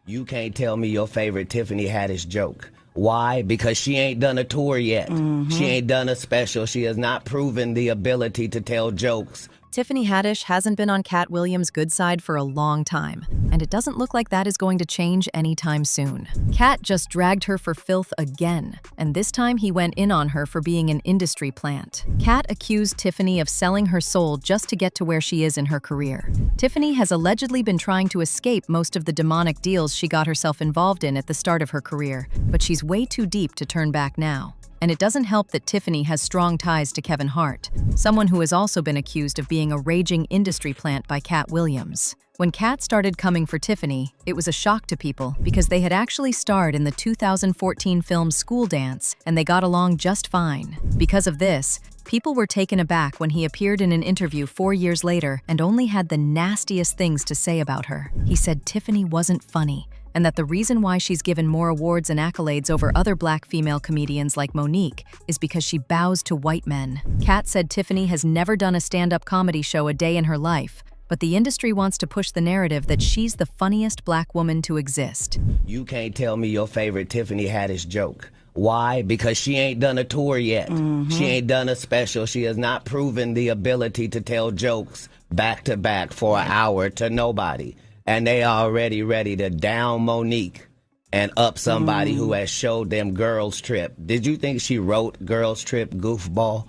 You can't tell me your favorite Tiffany Haddish joke. Why? Because she ain't done a tour yet. She ain't done a special. She has not proven the ability to tell jokes. Tiffany Haddish hasn't been on Katt Williams' good side for a long time, and it doesn't look like that is going to change anytime soon. Katt just dragged her for filth again, and this time he went in on her for being an industry plant. Katt accused Tiffany of selling her soul just to get to where she is in her career. Tiffany has allegedly been trying to escape most of the demonic deals she got herself involved in at the start of her career, but she's way too deep to turn back now. And it doesn't help that Tiffany has strong ties to Kevin Hart, someone who has also been accused of being a raging industry plant by Katt Williams. When Katt started coming for Tiffany, it was a shock to people because they had actually starred in the 2014 film School Dance, and they got along just fine. Because of this, people were taken aback when he appeared in an interview 4 years later and only had the nastiest things to say about her. He said Tiffany wasn't funny, and that the reason why she's given more awards and accolades over other black female comedians like Monique is because she bows to white men. Katt said Tiffany has never done a stand-up comedy show a day in her life, but the industry wants to push the narrative that she's the funniest black woman to exist. You can't tell me your favorite Tiffany Haddish joke. Why? Because she ain't done a tour yet. She ain't done a special. She has not proven the ability to tell jokes back to back for an hour to nobody. And they already ready to down Monique and up somebody who has showed them Girls Trip. Did you think she wrote Girls Trip, goofball?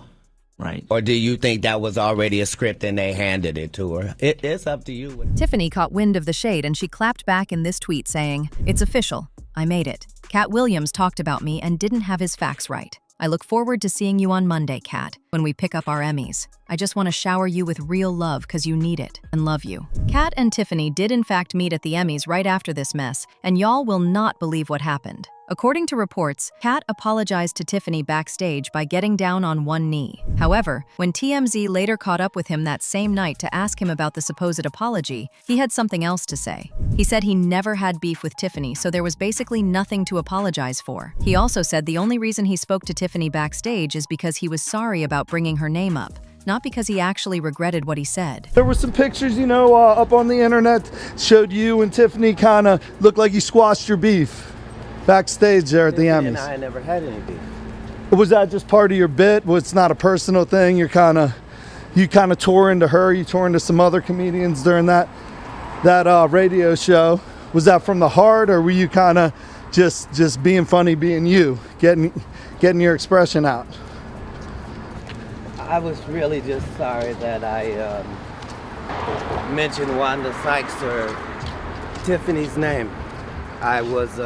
Right. Or do you think that was already a script and they handed it to her? It's up to you. Tiffany caught wind of the shade and she clapped back in this tweet saying, "It's official. I made it. Katt Williams talked about me and didn't have his facts right. I look forward to seeing you on Monday, Katt, when we pick up our Emmys. I just want to shower you with real love because you need it, and love you." Katt and Tiffany did in fact meet at the Emmys right after this mess, and y'all will not believe what happened. According to reports, Katt apologized to Tiffany backstage by getting down on one knee. However, when TMZ later caught up with him that same night to ask him about the supposed apology, he had something else to say. He said he never had beef with Tiffany, so there was basically nothing to apologize for. He also said the only reason he spoke to Tiffany backstage is because he was sorry about bringing her name up, not because he actually regretted what he said. There were some pictures, up on the internet, showed you and Tiffany kind of looked like you squashed your beef backstage there at the Emmys. And I never had any beef. Was that just part of your bit? Well, it's not a personal thing. You kind of tore into her. You tore into some other comedians during that radio show. Was that from the heart, or were you kind of just being funny, being you, getting your expression out? I was really just sorry that I mentioned Wanda Sykes or Tiffany's name. I was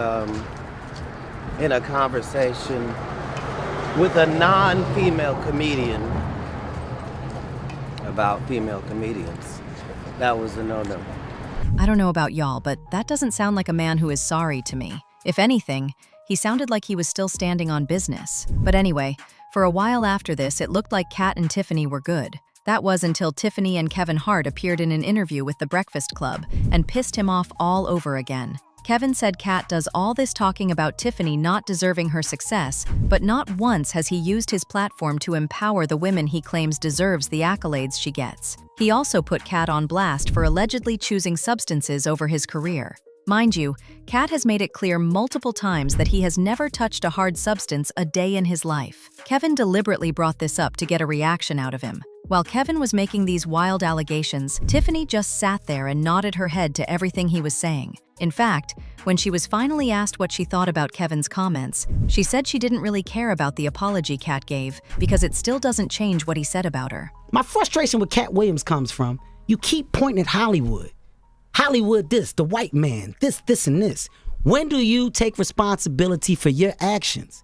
in a conversation with a non-female comedian about female comedians. That was a no-no. I don't know about y'all, but that doesn't sound like a man who is sorry to me. If anything, he sounded like he was still standing on business. But anyway, for a while after this, it looked like Katt and Tiffany were good. That was until Tiffany and Kevin Hart appeared in an interview with The Breakfast Club and pissed him off all over again. Kevin said Katt does all this talking about Tiffany not deserving her success, but not once has he used his platform to empower the women he claims deserves the accolades she gets. He also put Katt on blast for allegedly choosing substances over his career. Mind you, Katt has made it clear multiple times that he has never touched a hard substance a day in his life. Kevin deliberately brought this up to get a reaction out of him. While Kevin was making these wild allegations, Tiffany just sat there and nodded her head to everything he was saying. In fact, when she was finally asked what she thought about Kevin's comments, she said she didn't really care about the apology Katt gave because it still doesn't change what he said about her. My frustration with Katt Williams comes from, you keep pointing at Hollywood. Hollywood this, the white man, this, and this. When do you take responsibility for your actions?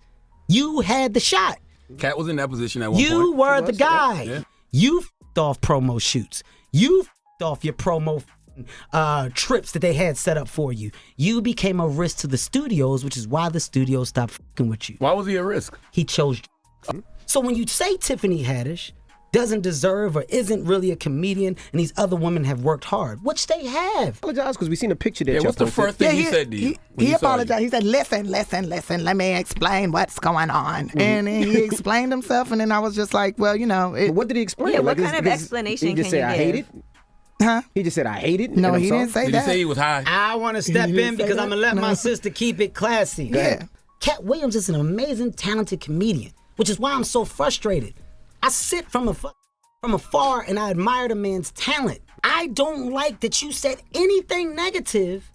You had the shot. Katt was in that position at one point. You were the guy. Yeah. You f***ed off promo shoots. You f***ed off your promo trips that they had set up for you. You became a risk to the studios, which is why the studios stopped f***ing with you. Why was he a risk? He chose. So when you say Tiffany Haddish doesn't deserve or isn't really a comedian and these other women have worked hard, which they have. I apologize because we seen a picture that what's the first thing he said to you? He apologized. He said, listen, let me explain what's going on. And then he explained himself, and then I was just like, well, what did he explain? Yeah, what kind of explanation he just can say, you I give? hate it? Huh? He just said, I hate it. No, and I'm he sorry. didn't say Did that. he say he was high? I want to step didn't in say because that? I'm going to let No. my sister keep it classy. Yeah. Katt Williams is an amazing, talented comedian, which is why I'm so frustrated. I sit from afar and I admire the man's talent. I don't like that you said anything negative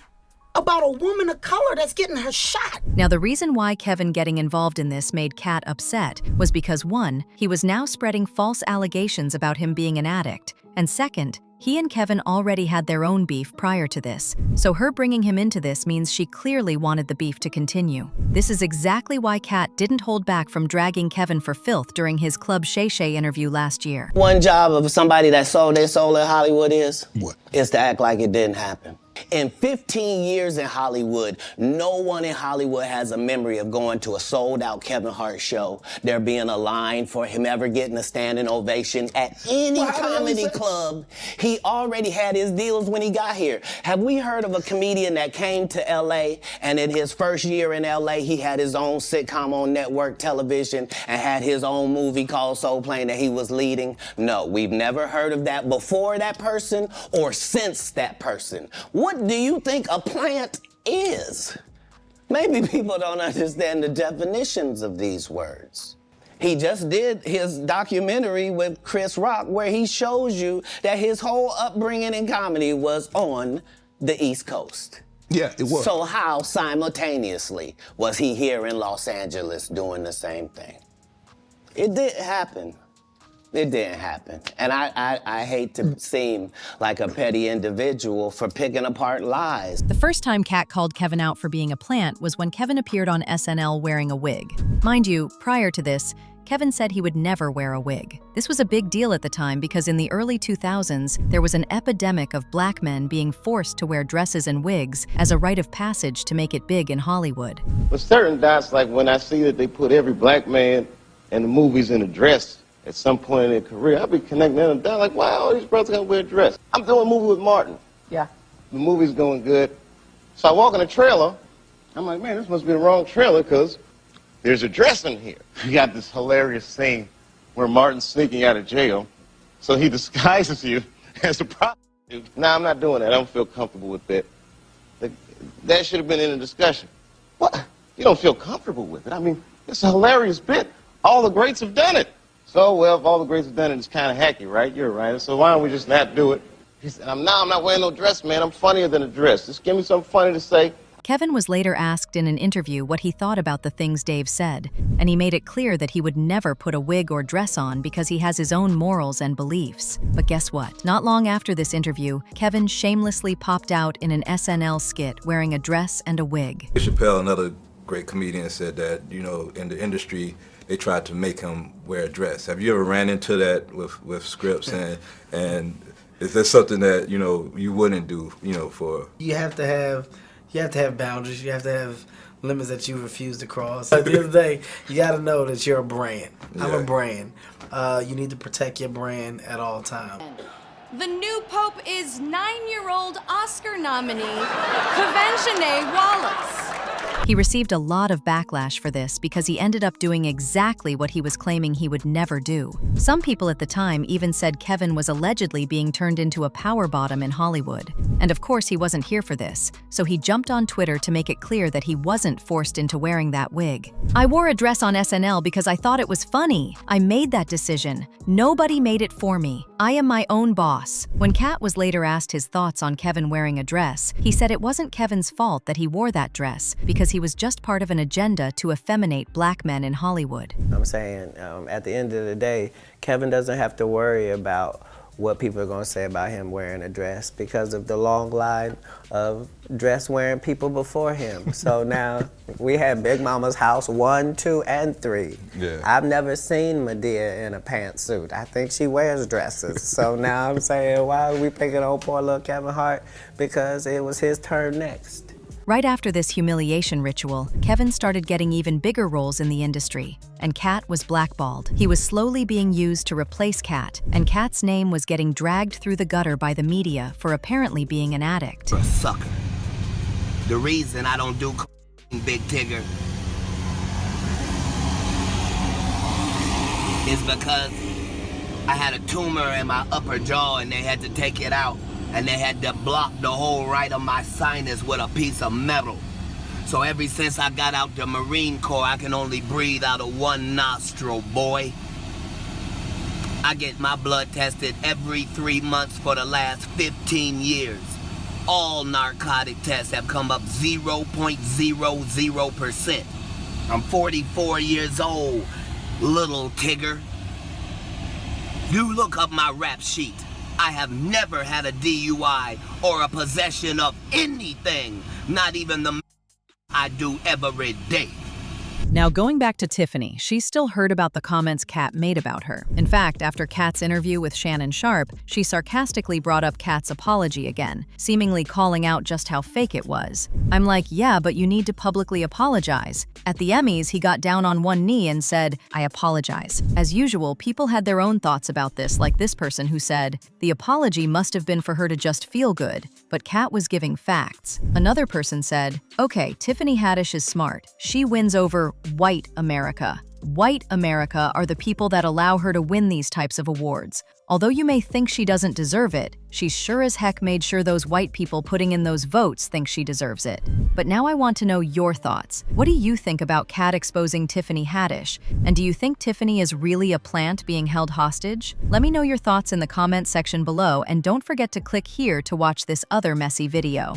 about a woman of color that's getting her shot. Now, the reason why Kevin getting involved in this made Katt upset was because, one, he was now spreading false allegations about him being an addict, and second, he and Kevin already had their own beef prior to this, so her bringing him into this means she clearly wanted the beef to continue. This is exactly why Katt didn't hold back from dragging Kevin for filth during his Club Shay Shay interview last year. One job of somebody that sold their soul in Hollywood is? What? Is to act like it didn't happen. In 15 years in Hollywood, no one in Hollywood has a memory of going to a sold-out Kevin Hart show, there being a line for him ever getting a standing ovation at any comedy club. He already had his deals when he got here. Have we heard of a comedian that came to LA and in his first year in LA, he had his own sitcom on network television and had his own movie called Soul Plane that he was leading? No, we've never heard of that before that person or since that person. What do you think a plant is? Maybe people don't understand the definitions of these words. He just did his documentary with Chris Rock where he shows you that his whole upbringing in comedy was on the East Coast. Yeah, it was. So how simultaneously was he here in Los Angeles doing the same thing? It didn't happen. It didn't happen. And I hate to seem like a petty individual for picking apart lies. The first time Katt called Kevin out for being a plant was when Kevin appeared on SNL wearing a wig. Mind you, prior to this, Kevin said he would never wear a wig. This was a big deal at the time because in the early 2000s, there was an epidemic of black men being forced to wear dresses and wigs as a rite of passage to make it big in Hollywood. But certain dots, like when I see that they put every black man in the movies in a dress at some point in their career, I'll be connecting them down like, wow, all these brothers gotta wear a dress. I'm doing a movie with Martin. Yeah. The movie's going good. So I walk in the trailer. I'm like, man, this must be the wrong trailer because there's a dress in here. You got this hilarious scene where Martin's sneaking out of jail, so he disguises you as a prostitute. Nah, I'm not doing that. I don't feel comfortable with that. That should have been in the discussion. What? You don't feel comfortable with it? I mean, it's a hilarious bit. All the greats have done it. So, well, if all the greats have done it, it's kind of hacky, right? You're a writer, so why don't we just not do it? He said, I'm not wearing no dress, man. I'm funnier than a dress. Just give me something funny to say. Kevin was later asked in an interview what he thought about the things Dave said, and he made it clear that he would never put a wig or dress on because he has his own morals and beliefs. But guess what? Not long after this interview, Kevin shamelessly popped out in an SNL skit wearing a dress and a wig. Chappelle, another great comedian, said that, you know, in the industry, they tried to make him wear a dress. Have you ever ran into that with scripts and is there something that, you know, you wouldn't do, you know, for? You have to have boundaries. You have to have limits that you refuse to cross. At the end of the day, you got to know that you're a brand. I'm a brand. You need to protect your brand at all times. The new pope is 9-year-old Oscar nominee, Convention Wallace. He received a lot of backlash for this because he ended up doing exactly what he was claiming he would never do. Some people at the time even said Kevin was allegedly being turned into a power bottom in Hollywood. And of course he wasn't here for this, so he jumped on Twitter to make it clear that he wasn't forced into wearing that wig. I wore a dress on SNL because I thought it was funny. I made that decision. Nobody made it for me. I am my own boss. When Katt was later asked his thoughts on Kevin wearing a dress, he said it wasn't Kevin's fault that he wore that dress because he was just part of an agenda to effeminate black men in Hollywood. I'm saying, at the end of the day, Kevin doesn't have to worry about what people are going to say about him wearing a dress because of the long line of dress-wearing people before him. So now we had Big Mama's house 1, 2, and 3. Yeah. I've never seen Medea in a pantsuit. I think she wears dresses. So now I'm saying, why are we picking on poor little Kevin Hart? Because it was his turn next. Right after this humiliation ritual, Kevin started getting even bigger roles in the industry, and Katt was blackballed. He was slowly being used to replace Katt, and Katt's name was getting dragged through the gutter by the media for apparently being an addict. You're a sucker. The reason I don't do Big Tigger is because I had a tumor in my upper jaw and they had to take it out. and they had to block the whole right of my sinus with a piece of metal. So ever since I got out the Marine Corps, I can only breathe out of one nostril, boy. I get my blood tested every 3 months for the last 15 years. All narcotic tests have come up 0.00%. I'm 44 years old, little Tigger. You look up my rap sheet. I have never had a DUI or a possession of anything, not even the I do every day. Now, going back to Tiffany, she still heard about the comments Katt made about her. In fact, after Katt's interview with Shannon Sharpe, she sarcastically brought up Katt's apology again, seemingly calling out just how fake it was. I'm like, yeah, but you need to publicly apologize. At the Emmys, he got down on one knee and said, I apologize. As usual, people had their own thoughts about this, like this person who said, the apology must have been for her to just feel good, but Katt was giving facts. Another person said, okay, Tiffany Haddish is smart. She wins over white America. White America are the people that allow her to win these types of awards. Although you may think she doesn't deserve it, she sure as heck made sure those white people putting in those votes think she deserves it. But now I want to know your thoughts. What do you think about Katt exposing Tiffany Haddish? And do you think Tiffany is really a plant being held hostage? Let me know your thoughts in the comment section below, and don't forget to click here to watch this other messy video.